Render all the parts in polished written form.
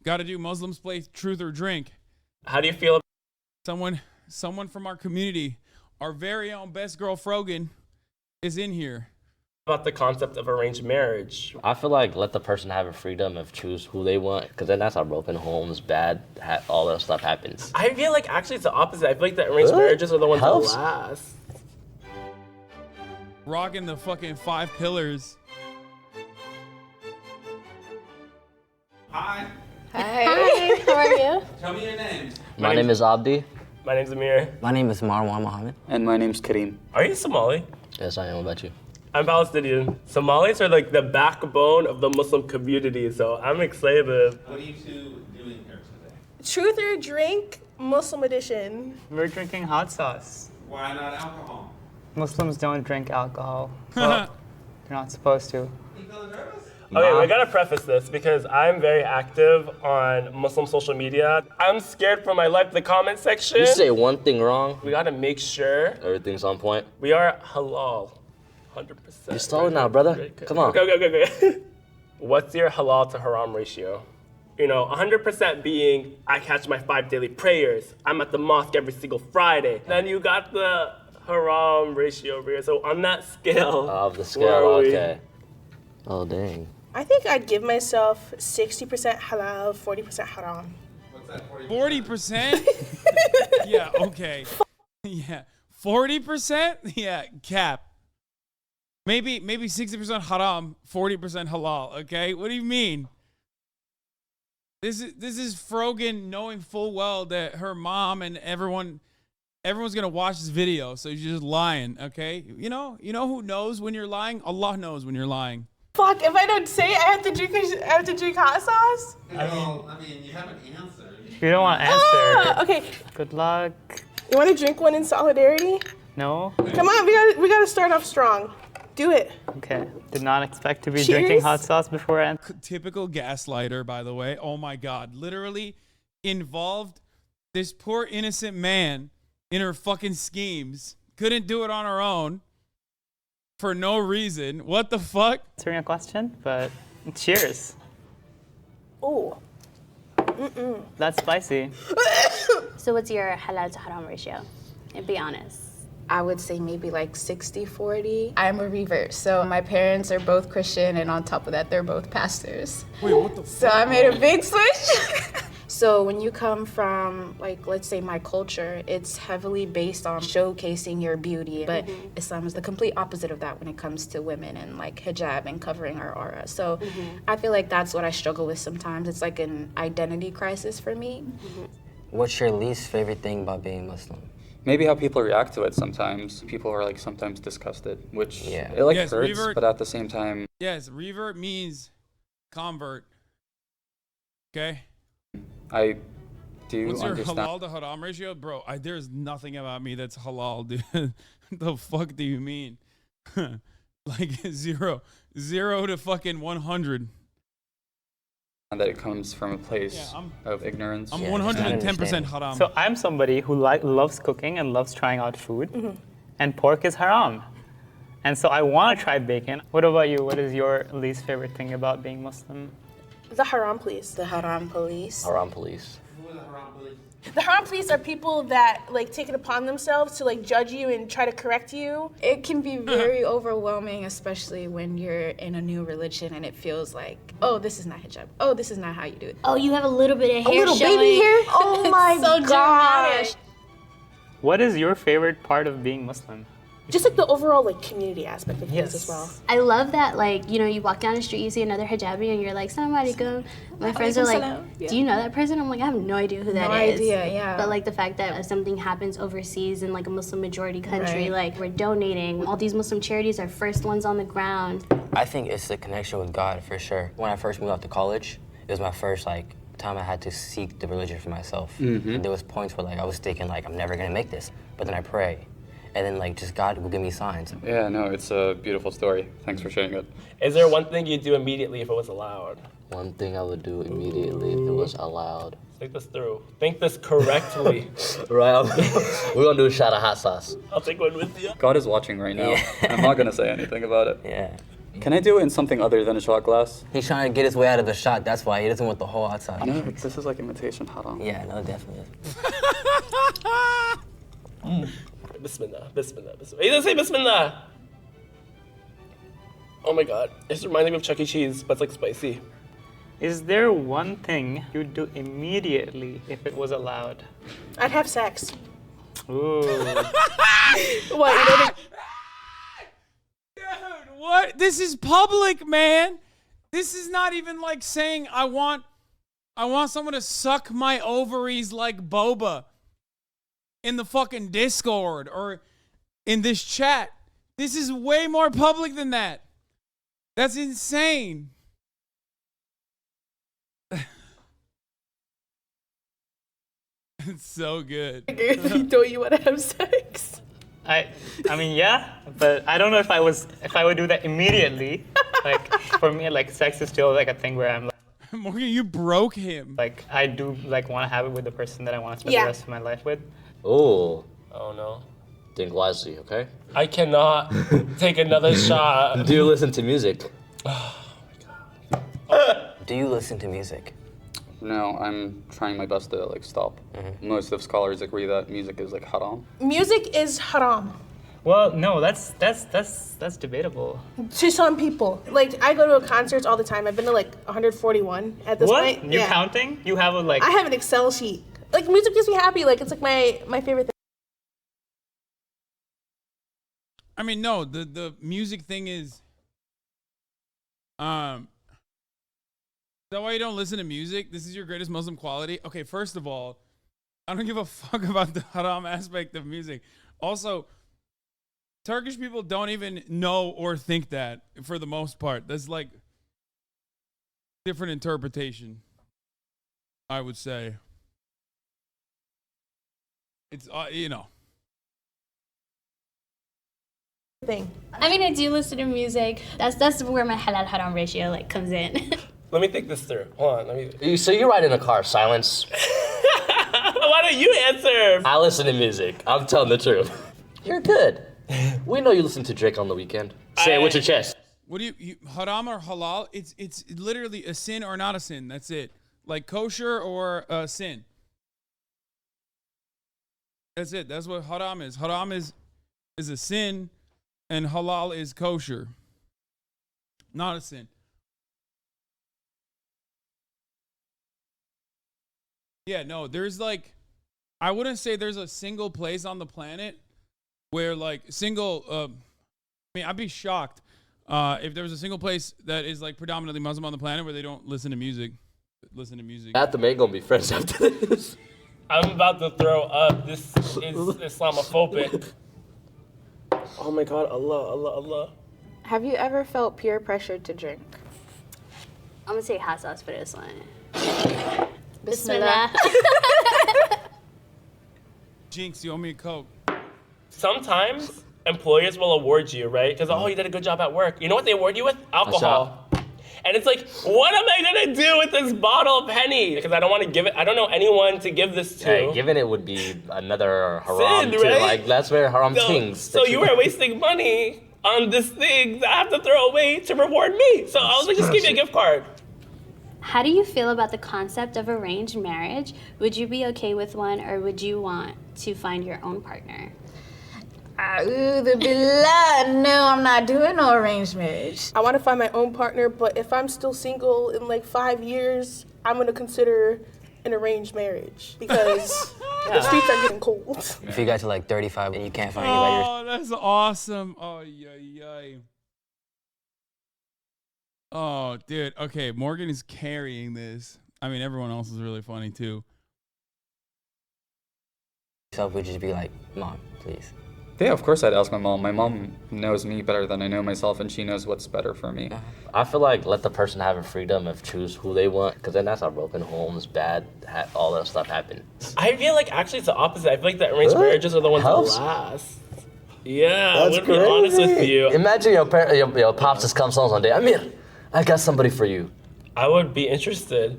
Gotta do Muslims play truth or drink. How do you feel? Someone from our community, our very own best girl Frogan, is in here. About the concept of arranged marriage? I feel like let the person have a freedom of choose who they want, because then that's how broken homes, all that stuff happens. I feel like actually it's the opposite. I feel like the arranged marriages are the ones that last. Rocking the fucking 5 pillars. Hi. Hi, how are you? Tell me your names. My name is Abdi. My name's Amir. My name is Marwan Mohammed. And my name's Kareem. Are you Somali? Yes, I am. What about you? I'm Palestinian. Somalis are like the backbone of the Muslim community, so I'm excited. What are you two doing here today? Truth or drink, Muslim edition. We're drinking hot sauce. Why not alcohol? Muslims don't drink alcohol. Well, they're not supposed to. You feeling nervous? Okay, I gotta preface this because I'm very active on Muslim social media. I'm scared for my life, the comment section. You say one thing wrong, We gotta make sure everything's on point. we are halal. 100%. You're stalling now, brother. Come on. Okay. What's your halal to haram ratio? 100% being, I catch my 5 daily prayers. I'm at the mosque every single Friday. Then you got the haram ratio over here. So on that scale. Of the where scale, are we? okay. Oh, dang. I think I'd give myself 60% halal, 40% haram. What's that, 40%? Yeah, okay. Yeah. 40%? Yeah, cap. Maybe 60% haram, 40% halal, okay? What do you mean? This is Frogan knowing full well that her mom and everyone's gonna watch this video, so you're just lying, okay? You know who knows when you're lying? Allah knows when you're lying. Fuck, if I don't say it, I have to drink hot sauce? I mean, you haven't answered. You don't want to answer. Okay, Good luck. you want to drink one in solidarity? No? Come on, we gotta start off strong. Do it. Okay. Did not expect to be Cheers. drinking hot sauce beforehand. Typical gaslighter, by the way. Oh my God. Literally involved this poor innocent man in her fucking schemes. Couldn't do it on her own for no reason. What the fuck? Answering a question, but cheers. Ooh. That's spicy. So what's your halal to haram ratio? And be honest. I would say maybe like 60-40. I'm a revert, so my parents are both Christian, and on top of that, they're both pastors. Wait, what the fuck? So I made a big switch. So when you come from, like, let's say my culture, it's heavily based on showcasing your beauty, but Islam is the complete opposite of that when it comes to women and like hijab and covering our aura. So I feel like that's what I struggle with sometimes. It's like an identity crisis for me. What's your least favorite thing about being Muslim? Maybe how people react to it sometimes. People are like sometimes disgusted, which Yeah. it like Yes, hurts, revert. but at the same time, Yes, revert means convert. Okay? I do What's your understand. halal to haram ratio? Bro, there's nothing about me that's halal, dude. The fuck do you mean? Like zero to fucking 100. That it comes from a place Yeah, of ignorance. I'm Yeah, 110% haram. So I'm somebody who loves cooking and loves trying out food, and pork is haram. And so I want to try bacon. What about you? What is your least favorite thing about being Muslim? The haram police. The haram police. Haram police. Who are the haram police? The haram police are people that like take it upon themselves to like judge you and try to correct you. It can be very overwhelming, especially when you're in a new religion and it feels like, oh, this is not hijab. Oh, this is not how you do it. Oh, you have a little bit of hair Little showing. baby hair? Oh my So god. dramatic. What is your favorite part of being Muslim? Just like the overall like community aspect of things as well. I love that, like, you walk down the street, you see another hijabi, and you're like, Assalamu alaikum. My friends are like, salam. do you know that person? I'm like, I have no idea who that is. No idea, yeah. But like the fact that if something happens overseas in like a Muslim majority country, Right. like we're donating. All these Muslim charities are first ones on the ground. I think it's the connection with God for sure. When I first moved out to college, it was my first time I had to seek the religion for myself. And there was points where I was thinking I'm never gonna make this, but then I pray. And then just God will give me signs. Yeah, no, it's a beautiful story. Thanks for sharing it. Is there one thing you'd do immediately if it was allowed? One thing I would do immediately if it was allowed. Think this through. Think this correctly. Right, we're gonna do a shot of hot sauce. I'll take one with you. God is watching right now. Yeah. I'm not gonna say anything about it. Yeah. Can I do it in something other than a shot glass? He's trying to get his way out of the shot. That's why he doesn't want the whole outside. No, this is like imitation haram. Yeah, no, definitely. Bismillah, bismillah, bismillah. He doesn't say bismillah. Oh my god. It's reminding me of Chuck E. Cheese, but it's like spicy. Is there one thing you'd do immediately if it was allowed? I'd have sex. Ooh. What? You don't think- Dude, what? This is public, man. This is not even like saying I want someone to suck my ovaries like boba in the fucking Discord or in this chat. This is way more public than that. That's insane. It's so good. Don't you want to have sex? I mean, yeah, but I don't know if I would do that immediately. Like, for me, like, sex is still like a thing where I'm like, Morgan, you broke him. like I do like want to have it with the person that I want to spend Yeah. the rest of my life with. Oh, Oh no. think wisely, okay? I cannot take another shot. Do you listen to music? Do you listen to music? No, I'm trying my best to like stop. Most of scholars agree that music is like haram. Music is haram Well, no, that's debatable. to some people. Like, I go to concerts all the time. I've been to like 141 at this What? point. You're counting? You have a like. I have an Excel sheet. Like, music makes me happy. Like, it's like my favorite thing. I mean, no, the music thing is, is that why you don't listen to music? This is your greatest Muslim quality? Okay, first of all, I don't give a fuck about the haram aspect of music. Also, Turkish people don't even know or think that for the most part. That's like different interpretation, I would say. It's, you know. Thing. I mean, I do listen to music. That's where my halal haram ratio like comes in. Let me think this through. Hold on, let me. So you ride in a car, silence. Why don't you answer? I listen to music. I'm telling the truth. You're good. We know you listen to Drake on the weekend. Say it with your chest. What do you haram or halal? It's literally a sin or not a sin. That's it. Like kosher or a sin. That's it. That's what haram is. Haram is a sin, and halal is kosher. Not a sin. Yeah, no, there's like, I wouldn't say there's a single place on the planet where like I mean, I'd be shocked if there was a single place that is like predominantly Muslim on the planet where they don't listen to music. At the main gonna be friends after this. I'm about to throw up. This is Islamophobic. Oh my god, Allah. Have you ever felt peer pressure to drink? I'm gonna say hot sauce for this one. Bismillah. Jinx, you owe me a Coke. Sometimes employers will award you, right? Because, oh, you did a good job at work. You know what they award you with? Alcohol. And it's like, what am I gonna do with this bottle of Henny? Because I don't want to give it, I don't know anyone to give this to. Hey, giving it would be another haram Sin, too. right? Like, that's where haram things. So you were wasting money on this thing that I have to throw away to reward me. So I was like, just give me a gift card. How do you feel about the concept of arranged marriage? Would you be okay with one, or would you want to find your own partner? A'udhu billah. No, I'm not doing no arranged marriage. I want to find my own partner, but if I'm still single in like 5 years, I'm going to consider an arranged marriage because the streets are getting cold. If you got to like 35 and you can't find anybody, Oh, that's awesome. Oh, yeah. Oh, dude. Okay, Morgan is carrying this. I mean, everyone else is really funny too. yourself would just be like, Mom, please. Yeah, of course I'd ask my mom. My mom knows me better than I know myself, and she knows what's better for me. I feel like let the person have a freedom of choose who they want, because then that's how broken homes, bad, all that stuff happen. I feel like actually it's the opposite. I feel like the arranged marriages are the ones Helps. that last. Yeah, That's I'm gonna be honest with crazy. you. Imagine your pops just comes home one day. Amir, I got somebody for you. I would be interested.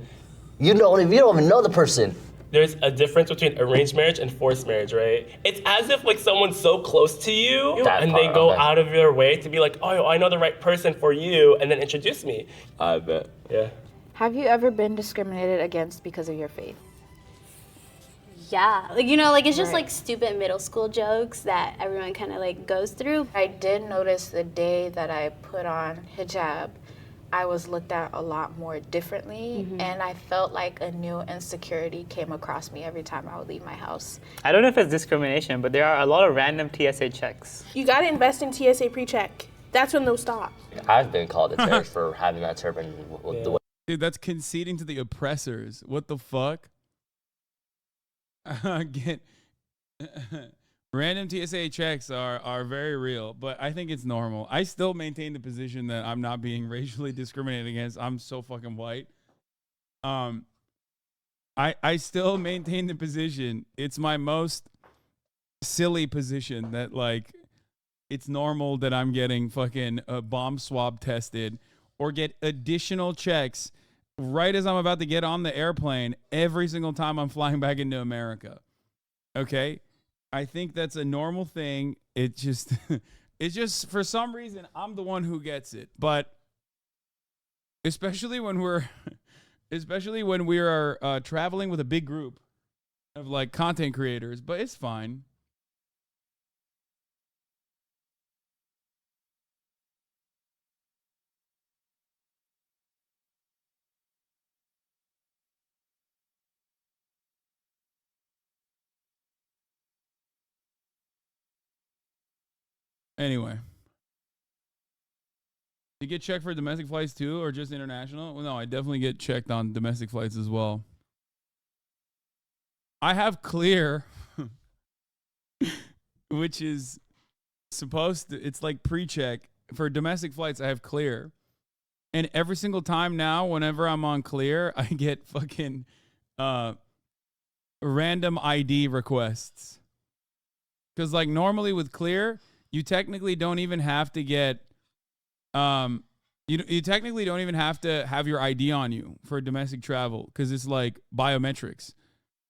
You don't even know the person. there's a difference between arranged marriage and forced marriage, right? It's as if like someone's so close to you That and part, they go okay. out of their way to be like, oh, I know the right person for you, and then introduce me. I bet. Yeah. Have you ever been discriminated against because of your faith? Yeah, like, you know, like it's just Right. like stupid middle school jokes that everyone kind of like goes through. I did notice the day that I put on hijab, I was looked at a lot more differently, and I felt like a new insecurity came across me every time I would leave my house. I don't know if it's discrimination, but there are a lot of random TSA checks. You gotta invest in TSA pre-check. That's when they'll stop. I've been called a terrorist for having that turban with the way. Dude, that's conceding to the oppressors. What the fuck? Get random TSA checks are very real, but I think it's normal. I still maintain the position that I'm not being racially discriminated against. I'm so fucking white. I still maintain the position. It's my most silly position that like it's normal that I'm getting fucking bomb swab tested or get additional checks right as I'm about to get on the airplane every single time I'm flying back into America. Okay? I think that's a normal thing. It just it's just for some reason I'm the one who gets it. But especially when we are traveling with a big group of like content creators, but it's fine. Anyway, you get checked for domestic flights too, or just international? Well, no, I definitely get checked on domestic flights as well. I have Clear, which is supposed to, it's like pre-check. For domestic flights, I have Clear. And every single time now, whenever I'm on Clear, I get fucking random ID requests. Because like normally with Clear, you technically don't even have to get, you technically don't even have to have your ID on you for domestic travel because it's like biometrics.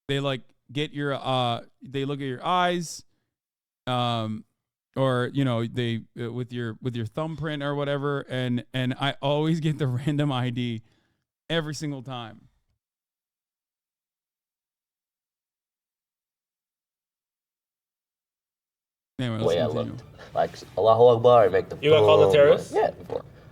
They like get your, they look at your eyes, or you know they with your thumbprint or whatever, and I always get the random ID every single time. Anyway, let's Way I continue. looked. Like, Allahu Akbar, make the. You got called a terrorist? Yeah,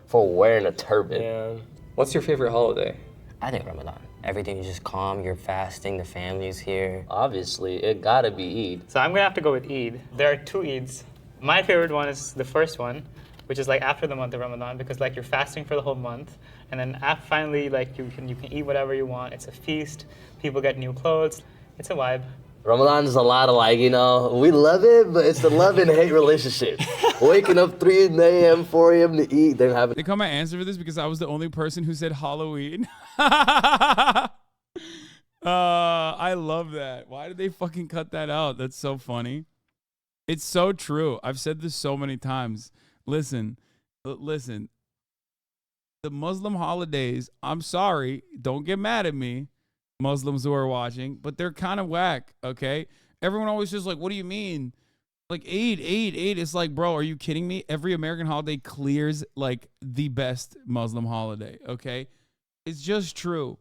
for wearing a turban. Yeah. What's your favorite holiday? I think Ramadan. Everything is just calm. You're fasting. The family's here. Obviously, it gotta be Eid. So I'm gonna have to go with Eid. There are two Eids. My favorite one is the first one, which is like after the month of Ramadan, because like you're fasting for the whole month, and then finally like you can eat whatever you want. It's a feast. People get new clothes. It's a vibe. Ramadan is a lot of like, you know, we love it, but it's the love and hate relationship. Waking up 3 a.m., 4 a.m. to eat, then having. They call my answer for this because I was the only person who said Halloween. I love that. Why did they fucking cut that out? That's so funny. It's so true. I've said this so many times. Listen. The Muslim holidays, I'm sorry, don't get mad at me, Muslims who are watching, but they're kind of whack, okay? Everyone always just like, what do you mean? Like, Eid. It's like, bro, are you kidding me? Every American holiday clears like the best Muslim holiday, okay? It's just true.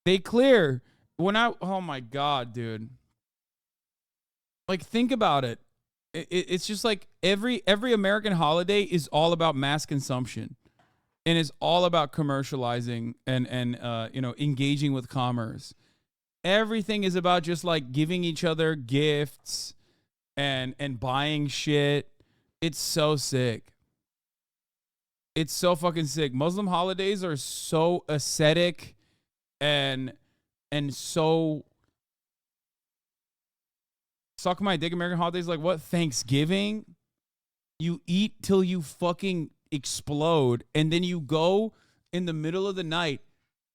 They clear. Oh my God, dude. Like, think about it. It's just like every American holiday is all about mass consumption. And it's all about commercializing and you know, engaging with commerce. Everything is about just like giving each other gifts and buying shit. It's so sick. It's so fucking sick. Muslim holidays are so ascetic and so suck my dick. American holidays like what? Thanksgiving? You eat till you fucking explode, and then you go in the middle of the night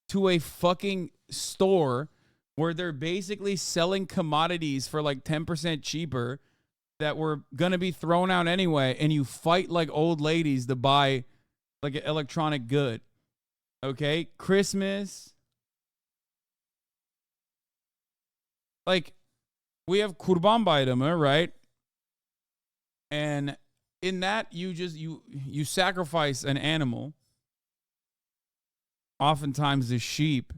to a fucking store where they're basically selling commodities for like 10% cheaper that were gonna be thrown out anyway, and you fight like old ladies to buy like an electronic good. Okay? Christmas. like we have Kurban Bayramı, right? And in that you sacrifice an animal, oftentimes a sheep,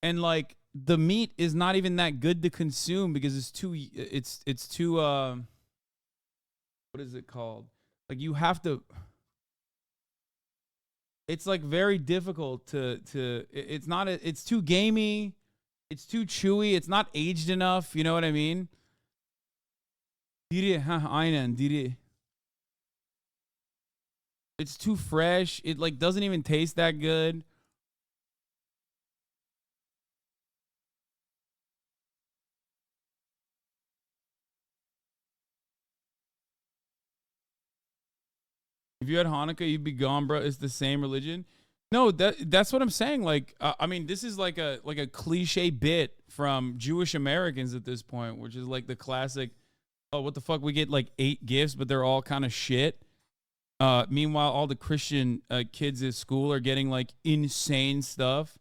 and like the meat is not even that good to consume because it's too what is it called? Like you have to. It's like very difficult to. It's not. It's too gamey. It's too chewy. It's not aged enough. You know what I mean? Diri, aynen diri. It's too fresh. It like doesn't even taste that good. If you had Hanukkah, you'd be gone, bro. It's the same religion. No, that's what I'm saying. Like, I mean, this is like a cliche bit from Jewish Americans at this point, which is like the classic. Oh, what the fuck? We get like 8 gifts, but they're all kind of shit. Meanwhile, all the Christian kids at school are getting like insane stuff.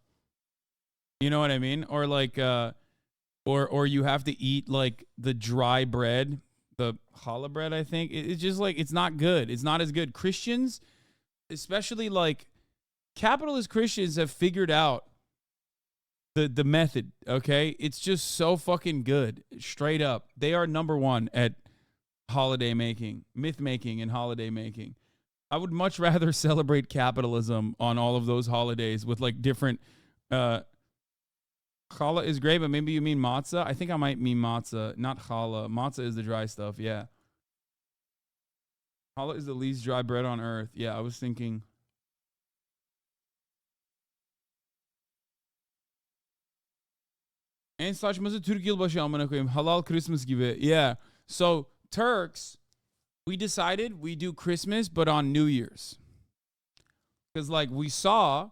You know what I mean? Or like, or you have to eat like the dry bread, the challah bread. I think it's just like it's not good. It's not as good. Christians, especially like capitalist Christians, have figured out the method. Okay, it's just so fucking good. Straight up, they are number one at holiday making, myth making, and holiday making. I would much rather celebrate capitalism on all of those holidays with like different. Challah is great, but maybe you mean matzah. I think I might mean matzah, not challah. Matzah is the dry stuff. Yeah. Challah is the least dry bread on earth. Yeah, I was thinking. En saçması Türk yılbaşı amına koyayım. Halal Christmas gibi. Yeah. So Turks, we decided we do Christmas, but on New Year's. Because like we saw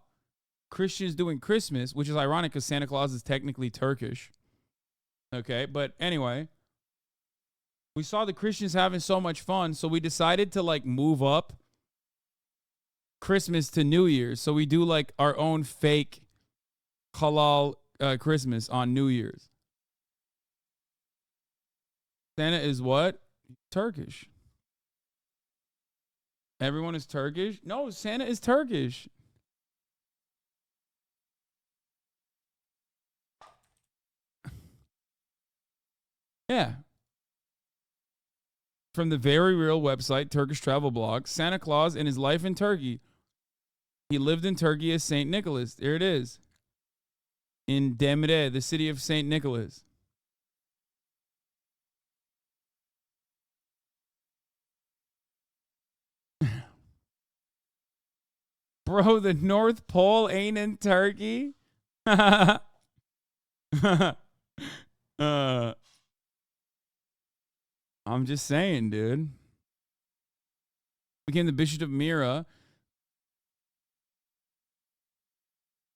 Christians doing Christmas, which is ironic because Santa Claus is technically Turkish. Okay, but anyway, we saw the Christians having so much fun, so we decided to like move up Christmas to New Year's. So we do like our own fake halal Christmas on New Year's. Santa is what? Turkish. Everyone is Turkish? No, Santa is Turkish. Yeah. From the very real website, Turkish Travel Blog, Santa Claus and his life in Turkey. He lived in Turkey as St. Nicholas. There it is. In Demre, the city of St. Nicholas. Bro, the North Pole ain't in Turkey? I'm just saying, dude. Became the Bishop of Myra.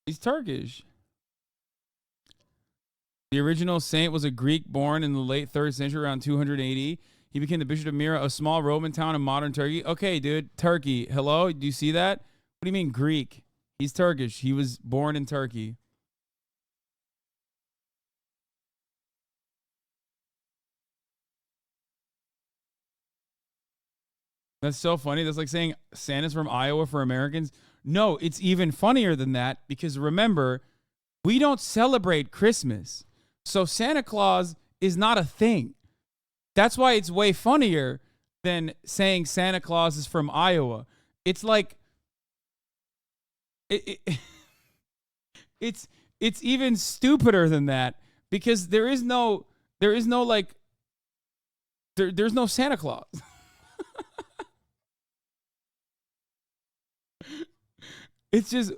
He's Turkish. The original saint was a Greek born in the late 3rd century, around 280. He became the Bishop of Myra, a small Roman town in modern Turkey. Okay, dude, Turkey. Hello? Do you see that? What do you mean Greek? He's Turkish. He was born in Turkey. That's so funny. That's like saying Santa's from Iowa for Americans. No, it's even funnier than that because remember, we don't celebrate Christmas. So Santa Claus is not a thing. That's why it's way funnier than saying Santa Claus is from Iowa. It's like it's even stupider than that because there's no Santa Claus. It's just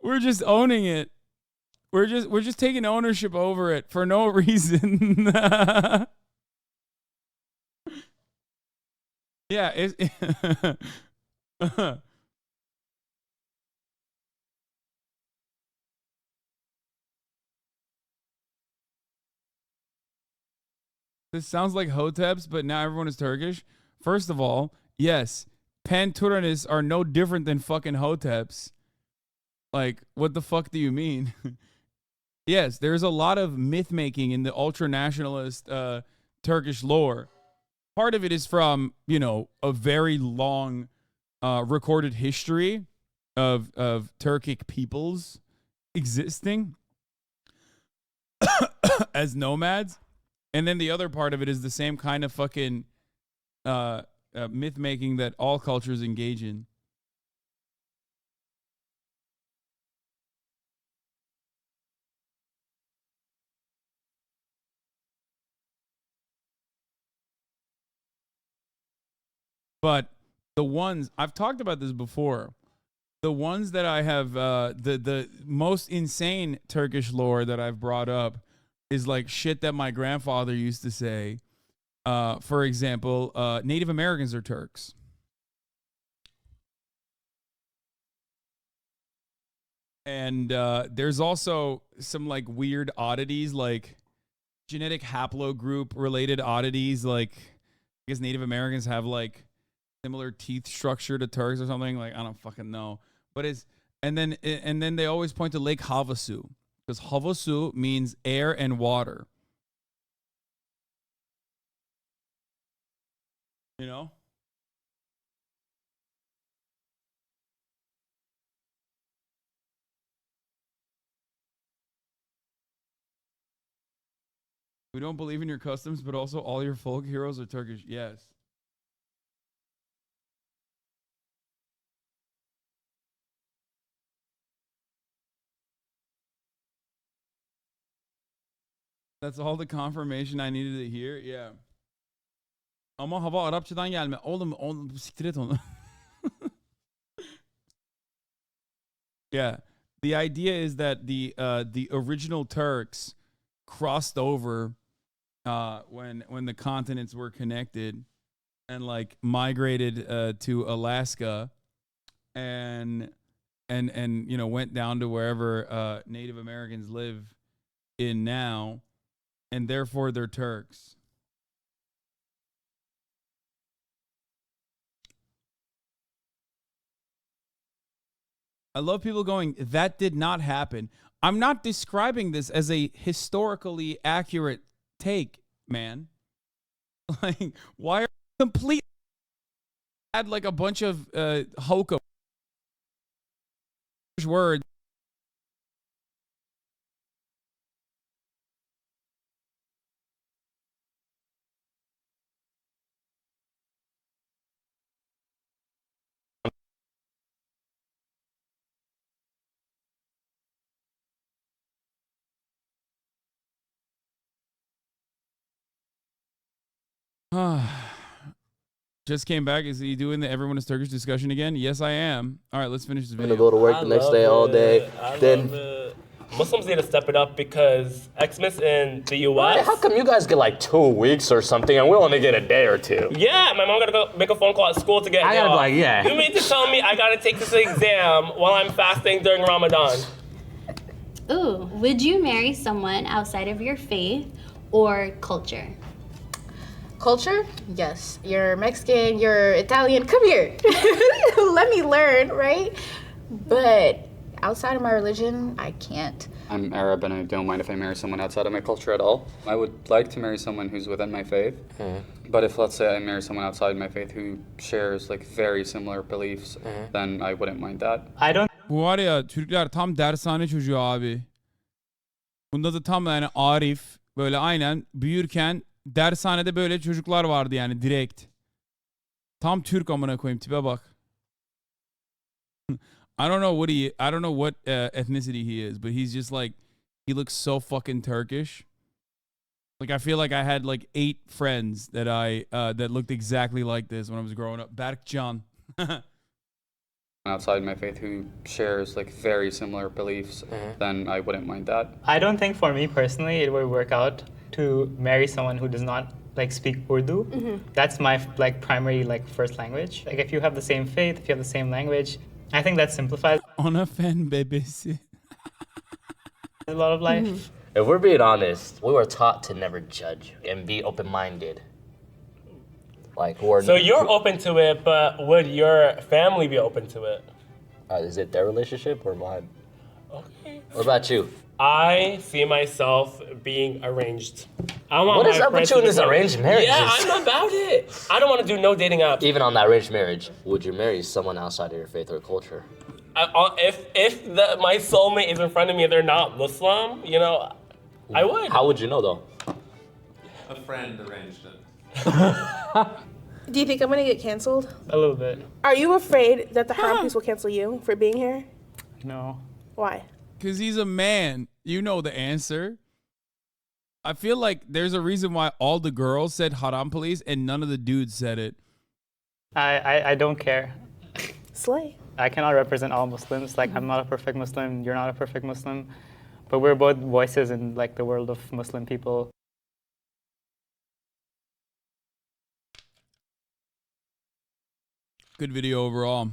we're just owning it. We're just taking ownership over it for no reason. Yeah, this sounds like Hoteps, but now everyone is Turkish. First of all, yes, Panturanis are no different than fucking Hoteps. Like, what the fuck do you mean? Yes, there's a lot of myth making in the ultra nationalist Turkish lore. Part of it is from, a very long recorded history of Turkic peoples existing as nomads. And then the other part of it is the same kind of fucking myth making that all cultures engage in. But the ones I've talked about this before, the ones that I have, the most insane Turkish lore that I've brought up is like shit that my grandfather used to say. For example, Native Americans are Turks. And there's also some like weird oddities, like genetic haplogroup related oddities. Like, I guess Native Americans have like similar teeth structure to Turks or something. Like, I don't fucking know. But and then they always point to Lake Havasu, because Havasu means air and water. You know? We don't believe in your customs, but also all your folk heroes are Turkish. Yes. That's all the confirmation I needed to hear. Yeah. Ama hava Arapçadan gelme. Oğlum siktir et onu. Yeah. The idea is that the original Turks crossed over when the continents were connected and like migrated to Alaska and went down to wherever Native Americans live in now, and therefore they're Turks. I love people going, that did not happen. I'm not describing this as a historically accurate take, man. Like, why are you complete? Had like a bunch of hokum words. Just came back. Is he doing the everyone is Turkish discussion again? Yes, I am. All right, let's finish this video. I'm gonna go to work the next day all day. Muslims need to step it up because Xmas in the U.S. How come you guys get like 2 weeks or something and we only get a day or 2? Yeah, my mom gotta go make a phone call at school to get. I gotta be like, yeah. You mean to tell me I gotta take this exam while I'm fasting during Ramadan? Ooh, would you marry someone outside of your faith or culture? Culture? Yes. You're Mexican, you're Italian, come here. Let me learn, right? But outside of my religion, I can't. I'm Arab and I don't mind if I marry someone outside of my culture at all. I would like to marry someone who's within my faith. But if, let's say, I marry someone outside my faith who shares like very similar beliefs, then I wouldn't mind that. I don't. Bu var ya, Türkler tam dershane çocuğu abi. Bunda da tam yani Arif böyle aynen büyürken dershanede böyle çocuklar vardı yani direkt. Tam Türk amına koyayım, tipe bak. I don't know what ethnicity he is, but he's just like, he looks so fucking Turkish. Like, I feel like I had like 8 friends that that looked exactly like this when I was growing up. Berkcan. Outside my faith who shares like very similar beliefs, then I wouldn't mind that. I don't think for me personally it would work out to marry someone who does not like speak Urdu. That's my like primary like first language. Like if you have the same faith, if you have the same language, I think that simplifies Ona fen bebesi. a lot of life. If we're being honest, we were taught to never judge and be open-minded. Like, so you're open to it, but would your family be open to it? Is it their relationship or mine? Okay. What about you? I see myself being arranged. I want What is my up with friends you in to this be- arranged marriages? Yeah, I'm about it. I don't want to do no dating apps. Even on that arranged marriage, would you marry someone outside of your faith or culture? If my soulmate is in front of me and they're not Muslim, you know, I would. How would you know though? A friend arranged it. Do you think I'm gonna get canceled? A little bit. Are you afraid that the Haram police will cancel you for being here? No. Why? Because he's a man. You know the answer. I feel like there's a reason why all the girls said haram police and none of the dudes said it. I don't care. Slay. I cannot represent all Muslims. Like, I'm not a perfect Muslim, you're not a perfect Muslim. But we're both voices in like the world of Muslim people. Good video overall.